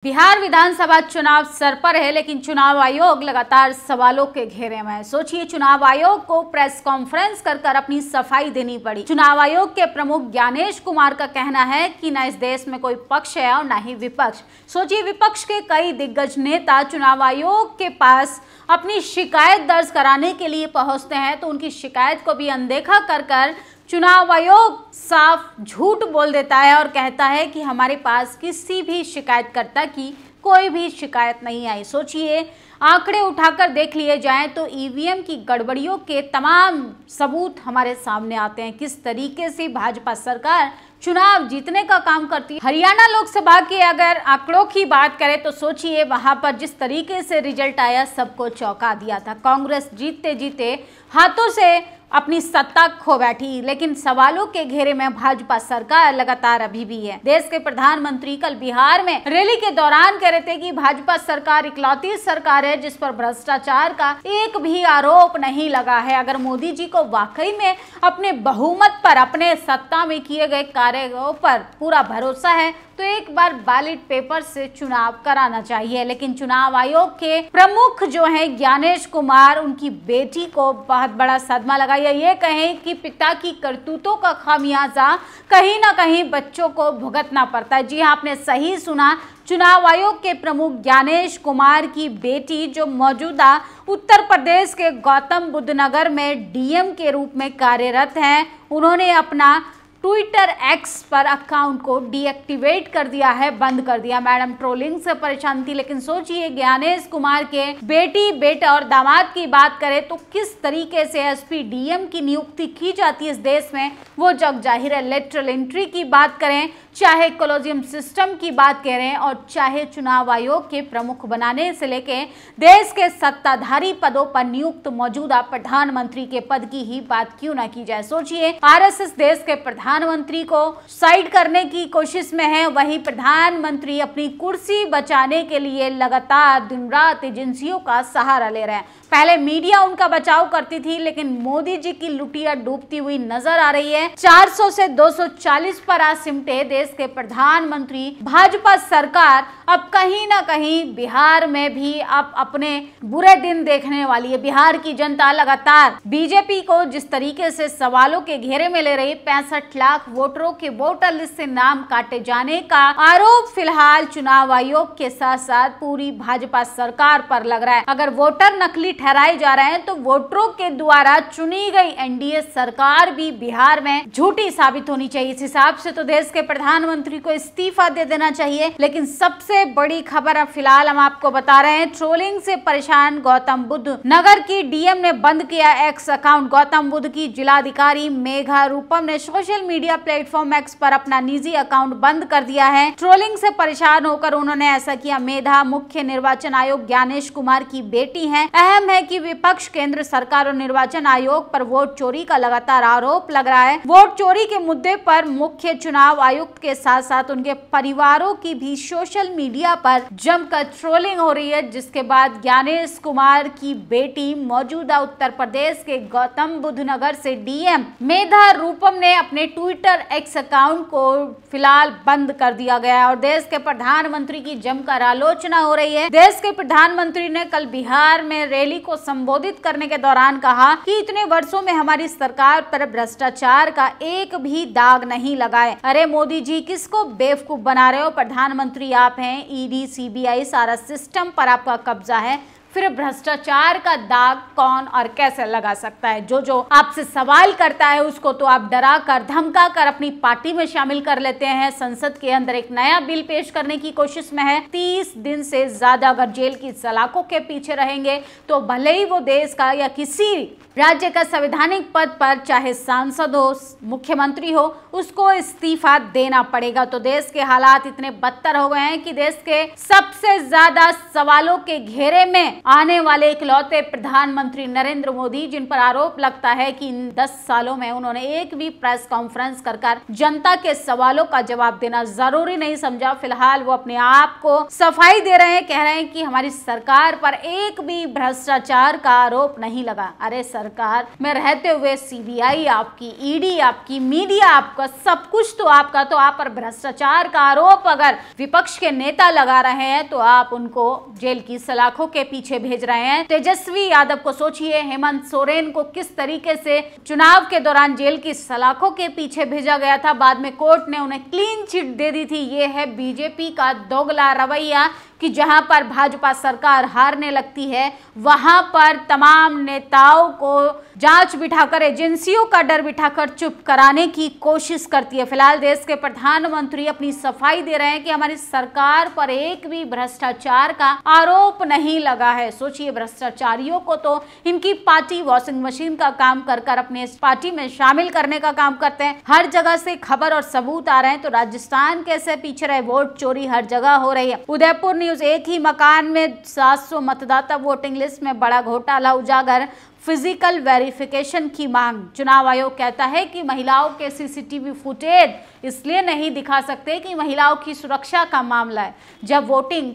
बिहार विधानसभा चुनाव सर पर है, लेकिन चुनाव आयोग लगातार सवालों के घेरे में है। सोचिए, चुनाव आयोग को प्रेस कॉन्फ्रेंस कर अपनी सफाई देनी पड़ी। चुनाव आयोग के प्रमुख ज्ञानेश कुमार का कहना है कि न इस देश में कोई पक्ष है और न ही विपक्ष। सोचिए, विपक्ष के कई दिग्गज नेता चुनाव आयोग के पास अपनी शिकायत दर्ज कराने के लिए पहुंचते हैं, तो उनकी शिकायत को भी अनदेखा कर चुनाव आयोग साफ झूठ बोल देता है और कहता है कि हमारे पास किसी भी शिकायतकर्ता की कोई भी शिकायत नहीं आई। सोचिए, आंकड़े उठाकर देख लिए जाएं तो ईवीएम की गड़बड़ियों के तमाम सबूत हमारे सामने आते हैं। किस तरीके से भाजपा सरकार चुनाव जीतने का काम करती है। हरियाणा लोकसभा के अगर आंकड़ों की बात करें तो सोचिए, वहां पर जिस तरीके से रिजल्ट आया सबको चौंका दिया था। कांग्रेस जीतते जीते हाथों से अपनी सत्ता खो बैठी, लेकिन सवालों के घेरे में भाजपा सरकार लगातार अभी भी है। देश के प्रधानमंत्री कल बिहार में रैली के दौरान कह रहे थे कि भाजपा सरकार इकलौती सरकार है जिस पर भ्रष्टाचार का एक भी आरोप नहीं लगा है। अगर मोदी जी को वाकई में अपने बहुमत पर, अपने सत्ता में किए गए कार्यों पर पूरा भरोसा है तो एक बार बैलेट पेपर से चुनाव कराना चाहिए। लेकिन चुनाव आयोग के प्रमुख जो हैं ज्ञानेश कुमार, उनकी बेटी को बहुत बड़ा सदमा लगा। ये कहें कि पिता की करतूतों का खामियाजा कहीं ना कहीं बच्चों को भुगतना पड़ता है। जी हाँ, आपने सही सुना। चुनाव आयोग के प्रमुख ज्ञानेश कुमार की बेटी, जो मौजूदा उत्तर प्रदेश के गौतम बुद्ध नगर में डीएम के रूप में कार्यरत हैं, उन्होंने अपना ट्विटर एक्स पर अकाउंट को डीएक्टिवेट कर दिया है, बंद कर दिया। मैडम ट्रोलिंग से परेशान थी। लेकिन सोचिए, ज्ञानेश कुमार के बेटी, बेटा और दामाद की बात करें तो किस तरीके से एसपी डीएम की नियुक्ति की जाती है इस देश में, वो जग जाहिर है। लेटरल एंट्री की बात करें, चाहे कॉलेजियम सिस्टम की बात करें और चाहे चुनाव आयोग के प्रमुख बनाने से लेके देश के सत्ताधारी पदों पर नियुक्त मौजूदा प्रधानमंत्री के पद की ही बात क्यों ना की जाए। सोचिए, आरएसएस देश के प्रधानमंत्री को साइड करने की कोशिश में है, वही प्रधानमंत्री अपनी कुर्सी बचाने के लिए लगातार दिन रात एजेंसियों का सहारा ले रहे हैं। पहले मीडिया उनका बचाव करती थी, लेकिन मोदी जी की लुटिया डूबती हुई नजर आ रही है। 400 से 240 पर आज सिमटे देश के प्रधानमंत्री भाजपा सरकार अब कहीं ना कहीं बिहार में भी अब अपने बुरे दिन देखने वाली है। बिहार की जनता लगातार बीजेपी को जिस तरीके से सवालों के घेरे में ले रही, 65 लाख वोटरों के वोटर लिस्ट से नाम काटे जाने का आरोप फिलहाल चुनाव आयोग के साथ साथ पूरी भाजपा सरकार पर लग रहा है। अगर वोटर नकली ठहराए जा रहे हैं तो वोटरों के द्वारा चुनी गई एनडीए सरकार भी बिहार में झूठी साबित होनी चाहिए। इस हिसाब से तो देश के प्रधानमंत्री को इस्तीफा दे देना चाहिए। लेकिन सबसे बड़ी खबर अब फिलहाल हम आपको बता रहे हैं, ट्रोलिंग से परेशान गौतम बुद्ध नगर की डीएम ने बंद किया एक्स अकाउंट। गौतम बुद्ध की जिलाधिकारी मेघा रूपम ने सोशल मीडिया प्लेटफॉर्म एक्स पर अपना निजी अकाउंट बंद कर दिया है। ट्रोलिंग से परेशान होकर उन्होंने ऐसा किया। मेघा मुख्य निर्वाचन आयोग ज्ञानेश कुमार की बेटी है। अहम है कि विपक्ष केंद्र सरकार और निर्वाचन आयोग पर वोट चोरी का लगातार आरोप लग रहा है। वोट चोरी के मुद्दे पर मुख्य चुनाव आयुक्त के साथ साथ उनके परिवारों की भी सोशल मीडिया पर जमकर ट्रोलिंग हो रही है, जिसके बाद ज्ञानेश कुमार की बेटी मौजूदा उत्तर प्रदेश के गौतम बुद्ध नगर से डीएम मेघा रूपम ने अपने ट्विटर एक्स अकाउंट को फिलहाल बंद कर दिया गया है और देश के प्रधानमंत्री की जमकर आलोचना हो रही है। देश के प्रधानमंत्री ने कल बिहार में रैली को संबोधित करने के दौरान कहा कि इतने वर्षों में हमारी सरकार पर भ्रष्टाचार का एक भी दाग नहीं लगा है। अरे मोदी जी, किसको बेवकूफ बना रहे हो? प्रधानमंत्री आप हैं, ईडी सीबीआई सारा सिस्टम पर आपका कब्जा है, फिर भ्रष्टाचार का दाग कौन और कैसे लगा सकता है? जो आपसे सवाल करता है उसको तो आप डरा कर, धमका कर अपनी पार्टी में शामिल कर लेते हैं। संसद के अंदर एक नया बिल पेश करने की कोशिश में है। 30 दिन से ज्यादा अगर जेल की सलाखों के पीछे रहेंगे तो भले ही वो देश का या किसी राज्य का संवैधानिक पद पर, चाहे सांसद हो, मुख्यमंत्री हो, उसको इस्तीफा देना पड़ेगा। तो देश के हालात इतने बदतर हो गए हैं कि देश के सबसे ज्यादा सवालों के घेरे में आने वाले इकलौते प्रधानमंत्री नरेंद्र मोदी, जिन पर आरोप लगता है कि इन 10 सालों में उन्होंने एक भी प्रेस कॉन्फ्रेंस कर जनता के सवालों का जवाब देना जरूरी नहीं समझा। फिलहाल वो अपने आप को सफाई दे रहे हैं, कह रहे हैं कि हमारी सरकार पर एक भी भ्रष्टाचार का आरोप नहीं लगा। अरे सरकार में रहते हुए सीबीआई आपकी, ईडी आपकी, मीडिया आपका, सब कुछ तो आपका, तो आप पर भ्रष्टाचार का आरोप अगर विपक्ष के नेता लगा रहे हैं तो आप उनको जेल की सलाखों के पीछे भेज रहे हैं। तेजस्वी यादव को सोचिए, हेमंत सोरेन को किस तरीके से चुनाव के दौरान जेल की सलाखों के पीछे भेजा गया था, बाद में कोर्ट ने उन्हें क्लीन चिट दे दी थी। ये है बीजेपी का दोगला रवैया कि जहां पर भाजपा सरकार हारने लगती है वहां पर तमाम नेताओं को जांच बिठाकर, एजेंसियों का डर बिठाकर चुप कराने की कोशिश करती है। फिलहाल देश के प्रधानमंत्री अपनी सफाई दे रहे हैं कि हमारी सरकार पर एक भी भ्रष्टाचार का आरोप नहीं लगा है। सोचिए, भ्रष्टाचारियों को तो इनकी पार्टी वॉशिंग मशीन का काम कर अपने इस पार्टी में शामिल करने का काम करते हैं। हर जगह से खबर और सबूत आ रहे हैं। तो राजस्थान कैसे पीछे रहे, वोट चोरी हर जगह हो रही है। उदयपुर न्यूज, एक ही मकान में 700 मतदाता वोटिंग लिस्ट में बड़ा घोटाला उजागर, फिजिकल वेरिफिकेशन की मांग। चुनाव आयोग कहता है कि महिलाओं के सीसीटीवी फुटेज इसलिए नहीं दिखा सकते कि महिलाओं की सुरक्षा का मामला है। जब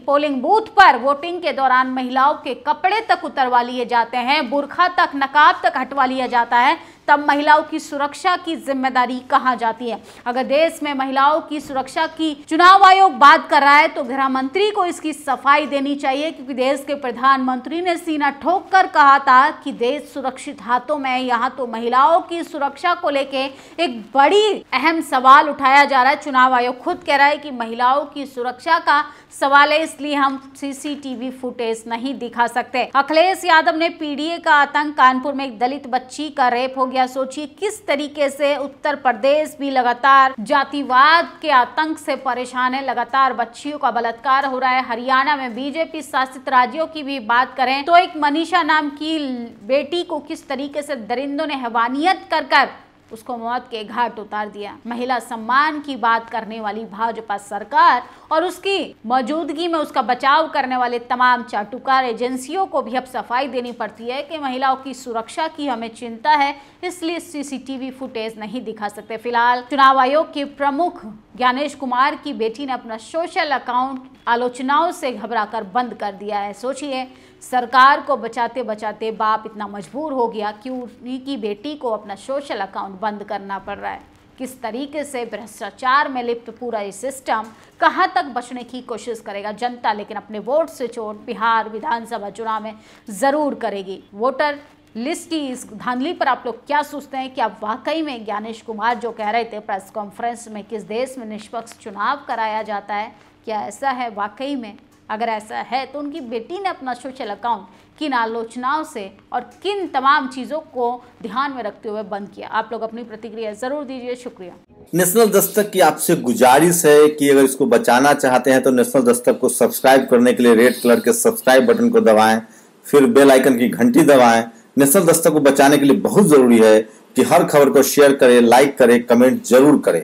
पोलिंग बूथ पर वोटिंग के दौरान महिलाओं के कपड़े तक उतरवा लिए जाते हैं, बुर्खा तक, नकाब तक हटवा लिया जाता है, तब महिलाओं की सुरक्षा की जिम्मेदारी कहां जाती है? अगर देश में महिलाओं की सुरक्षा की चुनाव आयोग बात कर रहा है तो गृह मंत्री को इसकी सफाई देनी चाहिए, क्योंकि देश के प्रधानमंत्री ने सीना ठोक कर कहा था कि देश सुरक्षित हाथों में है। यहाँ तो महिलाओं की सुरक्षा को लेके एक बड़ी अहम सवाल उठाया जा रहा है। चुनाव आयोग खुद कह रहा है कि महिलाओं की सुरक्षा का सवाल है, इसलिए हम सीसीटीवी फुटेज नहीं दिखा सकते। अखिलेश यादव ने पीडीए का आतंक, कानपुर में एक दलित बच्ची का रेप हो गया। सोचिए किस तरीके से उत्तर प्रदेश भी लगातार जातिवाद के आतंक से परेशान है, लगातार बच्चियों का बलात्कार हो रहा है। हरियाणा में बीजेपी शासित राज्यों की भी बात करें तो एक मनीषा नाम की बेटी को किस तरीके से दरिंदों ने हैवानियत कर उसको मौत के घाट उतार दिया। महिला सम्मान की बात करने वाली भाजपा सरकार और उसकी मौजूदगी में उसका बचाव करने वाले तमाम चाटुकार एजेंसियों को भी अब सफाई देनी पड़ती है कि महिलाओं की सुरक्षा की हमें चिंता है, इसलिए सीसीटीवी फुटेज नहीं दिखा सकते। फिलहाल चुनाव आयोग के प्रमुख ज्ञानेश कुमार की बेटी ने अपना सोशल अकाउंट आलोचनाओं से घबराकर बंद कर दिया है। सोचिए, सरकार को बचाते बचाते बाप इतना मजबूर हो गया कि उनकी बेटी को अपना सोशल अकाउंट बंद करना पड़ रहा है। किस तरीके से भ्रष्टाचार में लिप्त पूरा ये सिस्टम कहां तक बचने की कोशिश करेगा जनता, लेकिन अपने वोट से चोट बिहार विधानसभा चुनाव में जरूर करेगी। वोटर लिस्ट की इस धांधली पर आप लोग क्या सोचते हैं? क्या वाकई में ज्ञानेश कुमार जो कह रहे थे प्रेस कॉन्फ्रेंस में, किस देश में निष्पक्ष चुनाव कराया जाता है, क्या ऐसा है वाकई में? अगर ऐसा है तो उनकी बेटी ने अपना सोशल अकाउंट किन आलोचनाओं से और किन तमाम चीज़ों को ध्यान में रखते हुए बंद किया? आप लोग अपनी प्रतिक्रिया जरूर दीजिए। शुक्रिया। नेशनल दस्तक की आपसे गुजारिश है कि अगर इसको बचाना चाहते हैं तो नेशनल दस्तक को सब्सक्राइब करने के लिए रेड कलर के सब्सक्राइब बटन को दबाएं, फिर बेल आइकन की घंटी दबाएं। नेशनल दस्तक को बचाने के लिए बहुत जरूरी है कि हर खबर को शेयर करें, लाइक करें, कमेंट जरूर करें।